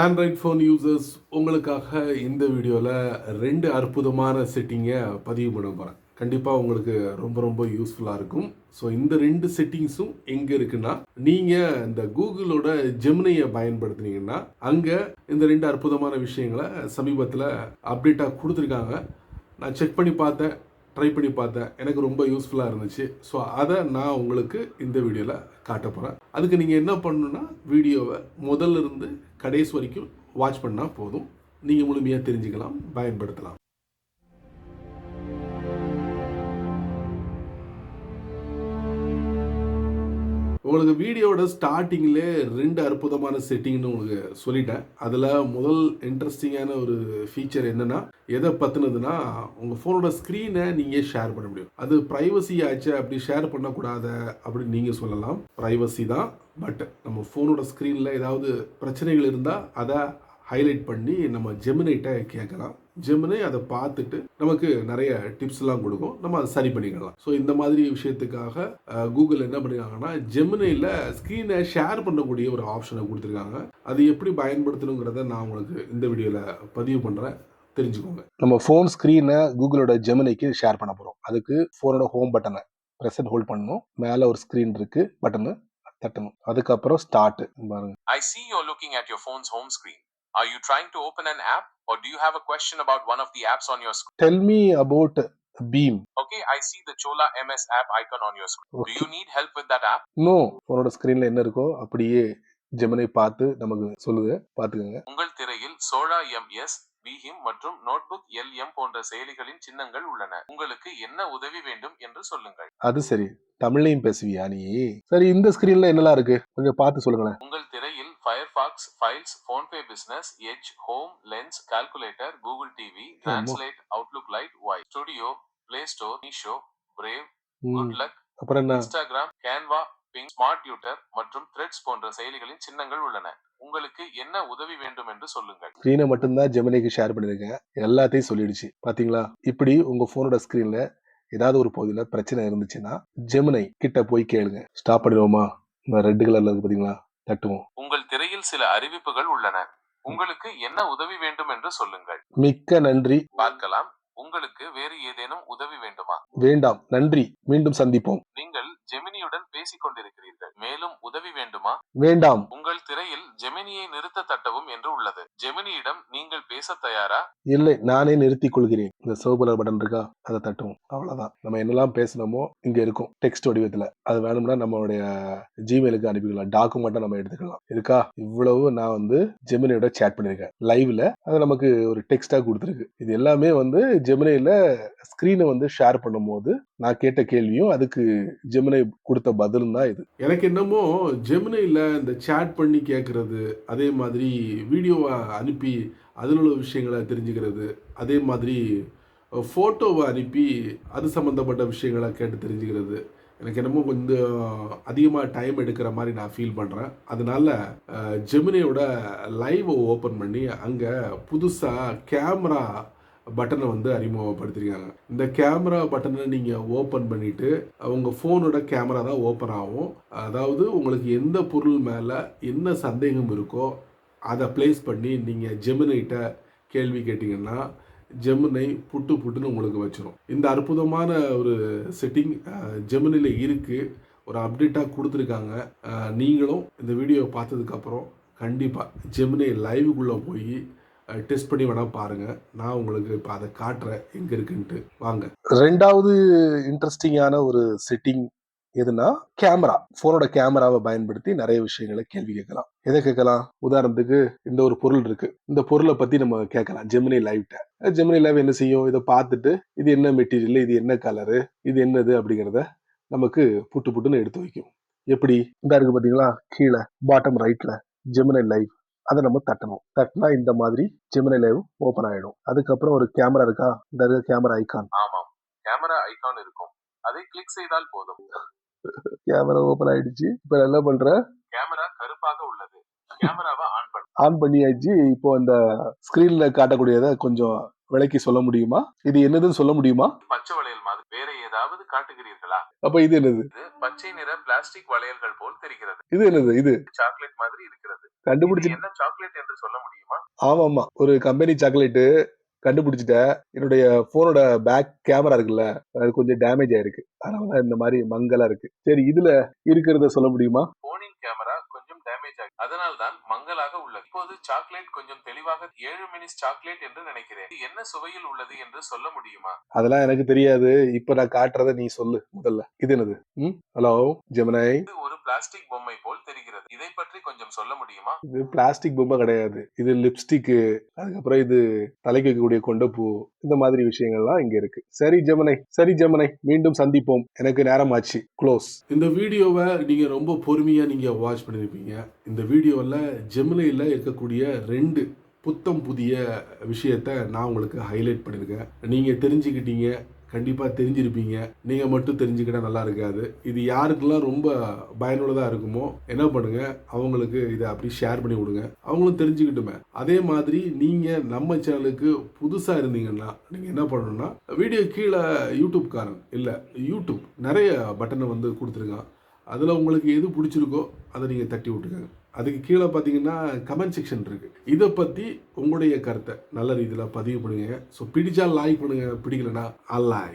Android phone users உங்களுக்காக இந்த வீடியோவில் 2 அற்புதமான செட்டிங்கை பதிவு பண்ண போகிறேன். கண்டிப்பாக உங்களுக்கு ரொம்ப ரொம்ப யூஸ்ஃபுல்லாக இருக்கும். ஸோ இந்த 2 செட்டிங்ஸும் எங்கே இருக்குன்னா, நீங்கள் இந்த கூகுளோட ஜெமினியை பயன்படுத்துனீங்கன்னா அங்கே இந்த 2 அற்புதமான விஷயங்களை சமீபத்தில் அப்டேட்டாக கொடுத்துருக்காங்க. நான் செக் பண்ணி பார்த்தேன், ட்ரை பண்ணி பார்த்தேன். எனக்கு ரொம்ப யூஸ்ஃபுல்லாக இருந்துச்சு. ஸோ அதை நான் உங்களுக்கு இந்த வீடியோவில் காட்ட போகிறேன். அதுக்கு நீங்கள் என்ன பண்ணணுன்னா, வீடியோவை முதல்ல இருந்து கடைசி வரைக்கும் வாட்ச் பண்ணால் போதும். நீங்கள் முழுமையாக தெரிஞ்சுக்கலாம், பயன்படுத்தலாம். உங்களுக்கு வீடியோட ஸ்டார்டிங்லே 2 அற்புதமான செட்டிங்னு உங்களுக்கு சொல்லிட்டேன். அதில் முதல் இன்ட்ரெஸ்டிங்கான ஒரு ஃபீச்சர் என்னன்னா, எதை பற்றினதுன்னா, உங்கள் ஃபோனோட ஸ்க்ரீனை நீங்கள் ஷேர் பண்ண முடியும். அது ப்ரைவசி ஆச்சு, அப்படி ஷேர் பண்ணக்கூடாத அப்படின்னு நீங்கள் சொல்லலாம். ப்ரைவசி தான், பட் நம்ம ஃபோனோட ஸ்க்ரீனில் ஏதாவது பிரச்சனைகள் இருந்தால் அதை ஹைலைட் பண்ணி நம்ம ஜெமினிட்ட கேட்கலாம். ஜெமினி அதை பார்த்துட்டு நமக்கு நிறைய டிப்ஸ்லாம் கொடுக்கும், நம்ம அதை சரி பண்ணிக்கலாம். ஸோ இந்த மாதிரி விஷயத்துக்காக கூகுள் என்ன பண்ணிருக்காங்கன்னா, ஜெமினியில் ஸ்க்ரீனை ஷேர் பண்ணக்கூடிய ஒரு ஆப்ஷனை கொடுத்துருக்காங்க. அது எப்படி பயன்படுத்தணுங்கிறத நான் உங்களுக்கு இந்த வீடியோவில் பதிவு பண்ணுறேன், தெரிஞ்சுக்கோங்க. நம்ம ஃபோன் ஸ்க்ரீனை கூகுளோட ஜெமினிக்கு ஷேர் பண்ண போகிறோம். அதுக்கு ஃபோனோட ஹோம் பட்டனை ப்ரெஸ் அண்ட் ஹோல்ட் பண்ணணும். மேலே ஒரு ஸ்க்ரீன் இருக்கு, பட்டனு தட்டணும். அதுக்கப்புறம் ஸ்டார்ட் பாருங்க. I see you're looking at your phone's home screen. Are you trying to open an app or do you have a question about one of the apps on your screen? Tell me about Beam. Okay, I see the Chola MS app icon on your screen. Okay. Do you need help with that app? No. உன்னோட ஸ்கிரீன்ல என்ன இருக்கோ அப்படியே ஜெமினி பார்த்து நமக்கு சொல்லுது, பார்த்துக்கங்க. உங்கள் திரையில் சோழா MS, Beam மற்றும் நோட்புக் LM போன்ற செயலிகளின் சின்னங்கள் உள்ளன. உங்களுக்கு என்ன உதவி வேண்டும் என்று சொல்லுங்கள். அது சரி, தமிழ்லையும் பேசுவியா நீ? சரி, இந்த ஸ்கிரீன்ல என்னலாம் இருக்கு கொஞ்சம் பார்த்து சொல்லுங்களேன். உங்கள் திரையில் Firefox, Files, PhonePe Business, Edge, Home, Lens, Calculator, Google TV, Translate, Outlook Lite, Wise, Studio, Play Store, Meesho, Brave, Good Luck, அப்புறம் என்ன? Instagram, Canva, Ping, Smart Tutor மற்றும் Threads போன்ற செயலிகளின் சின்னங்கள் உள்ளன. உங்களுக்கு என்ன உதவி வேண்டும் என்று சொல்லுங்கள். ஸ்கிரீனை மட்டும்தான் ஜெமினிக்கு ஷேர் பண்ணிருக்கேன், எல்லாத்தையும் சொல்லிடுச்சு. பாத்தீங்களா? இப்படி உங்க போனோட ஸ்கிரீன்ல ஏதாவது ஒரு பகுதியில் பிரச்சனை இருந்துச்சுன்னா ஜெமினி கிட்ட போய் கேளுங்க. ஸ்டாப் பண்ணிடுவோமா? இந்த ரெட் கலர்ல இருக்கு பாத்தீங்களா, தட்டுவோம். உங்கள் திரையில் சில அறிவிப்புகள் உள்ளன. உங்களுக்கு என்ன உதவி வேண்டும் என்று சொல்லுங்கள். மிக்க நன்றி. பார்க்கலாம். உங்களுக்கு வேறு ஏதேனும் உதவி வேண்டுமா? வேண்டாம், நன்றி, மீண்டும் சந்திப்போம். நீங்கள் ஜெமினியுடன் பேசிக் கொண்டிருக்கிறீர்கள். மேலும் உதவி வேண்டுமா? வேண்டாம். உங்கள் திரையில் ஜெமினியை நிறுத்த தட்டவும் என்று உள்ளது. ஜெமினியிடம் நீங்கள் பேச தயாரா? இல்லை, நானே நிறுத்திக் கொள்கிறேன். இந்த சிவப்பு பட்டன் இருக்கா, அதை தட்டுவோம். அவ்வளவுதான். நம்ம என்னெல்லாம் பேசணுமோ இங்க இருக்கும் டெக்ஸ்ட் வடிவத்துல. அது வேணும்னா நம்மளுடைய ஜிமெயிலுக்கு அனுப்பிக்கலாம், டாக்குமெண்டா நம்ம எடுத்துக்கலாம். இருக்கா? இவ்வளவு நான் ஜெமினியோட சேட் பண்ணிருக்கேன் லைவ்ல. அது நமக்கு ஒரு டெக்ஸ்டா கொடுத்துருக்கு. இது எல்லாமே ஜெமினில ஸ்கிரீனை ஷேர் பண்ணும்போது நான் கேட்ட கேள்வியும் அதுக்கு ஜெமினி கொடுத்த பதிலும் தான் இது. எனக்கு என்னமோ ஜெமினில இந்த சேட் பண்ணி கேட்கறது, அதே மாதிரி வீடியோவை அனுப்பி அதில் உள்ள விஷயங்களை தெரிஞ்சுக்கிறது, அதே மாதிரி ஃபோட்டோவை அனுப்பி அது சம்மந்தப்பட்ட விஷயங்களை கேட்டு தெரிஞ்சுக்கிறது, எனக்கு என்னமோ கொஞ்சம் அதிகமாக டைம் எடுக்கிற மாதிரி நான் ஃபீல் பண்ணுறேன். அதனால ஜெமினியோட லைவை ஓப்பன் பண்ணி அங்கே புதுசாக கேமரா பட்டனை அறிமுகப்படுத்திருக்காங்க. இந்த கேமரா பட்டனை நீங்கள் ஓப்பன் பண்ணிட்டு உங்கள் ஃபோனோட கேமரா தான் ஓப்பன் ஆகும். அதாவது உங்களுக்கு எந்த பொருள் மேலே என்ன சந்தேகம் இருக்கோ அதை பிளேஸ் பண்ணி நீங்கள் ஜெமினிட்ட கேள்வி கேட்டிங்கன்னா ஜெமினி புட்டுன்னு உங்களுக்கு வச்சிடும். இந்த அற்புதமான ஒரு செட்டிங் ஜெமினியில் இருக்குது, ஒரு அப்டேட்டாக கொடுத்துருக்காங்க. நீங்களும் இந்த வீடியோ பார்த்ததுக்கப்புறம் கண்டிப்பாக ஜெமினி லைவுக்குள்ளே போய் டெஸ்ட் பண்ணி வேணா பாருங்க. நான் உங்களுக்கு இப்போ அதை காட்டுறேன் எங்க இருக்குன்ட்டு. வாங்க. ரெண்டாவது இன்ட்ரெஸ்டிங்கான ஒரு செட்டிங் எதுனா, கேமரா. போனோட கேமராவை பயன்படுத்தி நிறைய விஷயங்களை கேள்வி கேட்கலாம். எதை கேட்கலாம்? உதாரணத்துக்கு இந்த ஒரு பொருள் இருக்கு, இந்த பொருளை பத்தி நம்ம கேட்கலாம் ஜெமினி லைவ்ட்ட. ஜெமினி லைவ் என்ன செய்யும்? இதை பார்த்துட்டு இது என்ன மெட்டீரியல், இது என்ன கலரு, இது என்னது அப்படிங்கிறத நமக்கு புட்டுன்னு எடுத்து வைக்கும். எப்படி? இந்த இருக்கு பாத்தீங்களா, கீழே பாட்டம் ரைட்ல ஜெமினி லைவ். அதை நம்ம தட்டணும். தட்டினா இந்த மாதிரி ஜெமினி லைவ் ஓபன் ஆயிடும். அதுக்கப்புறம் ஒரு கேமரா இருக்கா, இந்த கேமரா ஐகான். ஆமாம், கேமரா ஐகான் இருக்கும். அதை கிளிக் செய்தால் போதும். கேமரா ஓபன் ஆயிடுச்சு. இப்ப என்ன பண்ற? கேமரா கருப்பாக உள்ளது. கேமராவை ஆன் பண்ணியாச்சு. இப்போ அந்த ஸ்கிரீன்ல காட்டக்கூடியதை கொஞ்சம் விளக்கி சொல்ல முடியுமா? இது என்னதுன்னு சொல்ல முடியுமா? பச்சை வளையல் மாதிரி வேற ஏதாவது காட்டுகிறீர்களா? அப்ப இது என்னது? இது பச்சை நிற பிளாஸ்டிக் வளையல்கள் போல் தெரிகிறது. இது என்னது? இது சாக்லேட் மாதிரி இருக்கிறது. இது கண்டுபிடிச்சு என்ன சாக்லேட் என்று சொல்ல முடியுமா? ஆமாமா. ஒரு கம்பெனி சாக்லேட்டு கண்டுபிடிச்சுட்டேன். என்னுடைய ஃபோனோட பேக் கேமரா இருக்குல்ல, அது கொஞ்சம் டேமேஜ் ஆயிருக்கு. அதனால தான் இந்த மாரி மங்கலா இருக்கு. சரி, இதுல இருக்கிறத சொல்ல முடியுமா? போனின் கேமரா கொஞ்சம் டேமேஜ் ஆகி அதனால் தான் மங்கலாக உள்ளது. இப்போது சாக்லேட் கொஞ்சம் தெளிவாக 7 மினிஸ் சாக்லேட் என்று நினைக்கிறேன். இது என்ன சுவையில் உள்ளது என்று சொல்ல முடியுமா? அதெல்லாம் எனக்கு தெரியாது. இப்ப நான் காட்டுறத நீ சொல்லு முதல்ல. இது என்னது? ஹலோ ஜெமினி. இது ஒரு பிளாஸ்டிக் பொம்மை போல் தெரிகிறது. இதை பற்றி கொஞ்சம் சொல்ல முடியுமா? இது பிளாஸ்டிக் பொம்மை கிடையாது. இது லிப்ஸ்டிக்கு, அதுக்கப்புறம் இது தலைக்கு வைக்கக்கூடிய கொண்டைப்பூ, இந்த மாதிரி விஷயங்கள்லாம் இங்க இருக்கு. சரி ஜெமினி, மீண்டும் சந்திப்போம். எனக்கு நேரம் ஆச்சு. க்ளோஸ். இந்த வீடியோவை நீங்க ரொம்ப பொறுமையா நீங்க வாட்ச் பண்ணிருப்பீங்க. இந்த வீடியோவில் ஜெமினியில் இருக்கக்கூடிய 2 புத்தம் புதிய விஷயத்த நான் உங்களுக்கு ஹைலைட் பண்ணியிருக்கேன். நீங்க தெரிஞ்சுக்கிட்டீங்க, கண்டிப்பாக தெரிஞ்சிருப்பீங்க. நீங்கள் மட்டும் தெரிஞ்சுக்கிட்டா நல்லா இருக்காது. இது யாருக்கெல்லாம் ரொம்ப பயனுள்ளதாக இருக்குமோ என்ன பண்ணுங்க, அவங்களுக்கு இதை அப்படி ஷேர் பண்ணி விடுங்க, அவங்களும் தெரிஞ்சுக்கிட்டுமே. அதே மாதிரி நீங்கள் நம்ம சேனலுக்கு புதுசாக இருந்தீங்கன்னா நீங்கள் என்ன பண்ணணும்னா, வீடியோ கீழே யூடியூப் நிறைய பட்டனை வந்து கொடுத்துருங்க. அதில் உங்களுக்கு எது பிடிச்சிருக்கோ அதை நீங்கள் தட்டி விட்டுருங்க. அதுக்கு கீழே பார்த்தீங்கன்னா கமெண்ட் செக்ஷன் இருக்குது. இதை பற்றி உங்களுடைய கருத்தை நல்ல ரீதியில் பதிவு பண்ணுங்க. ஸோ பிடிச்சா லைக் பண்ணுங்கள், பிடிக்கலனா அன்லைக்.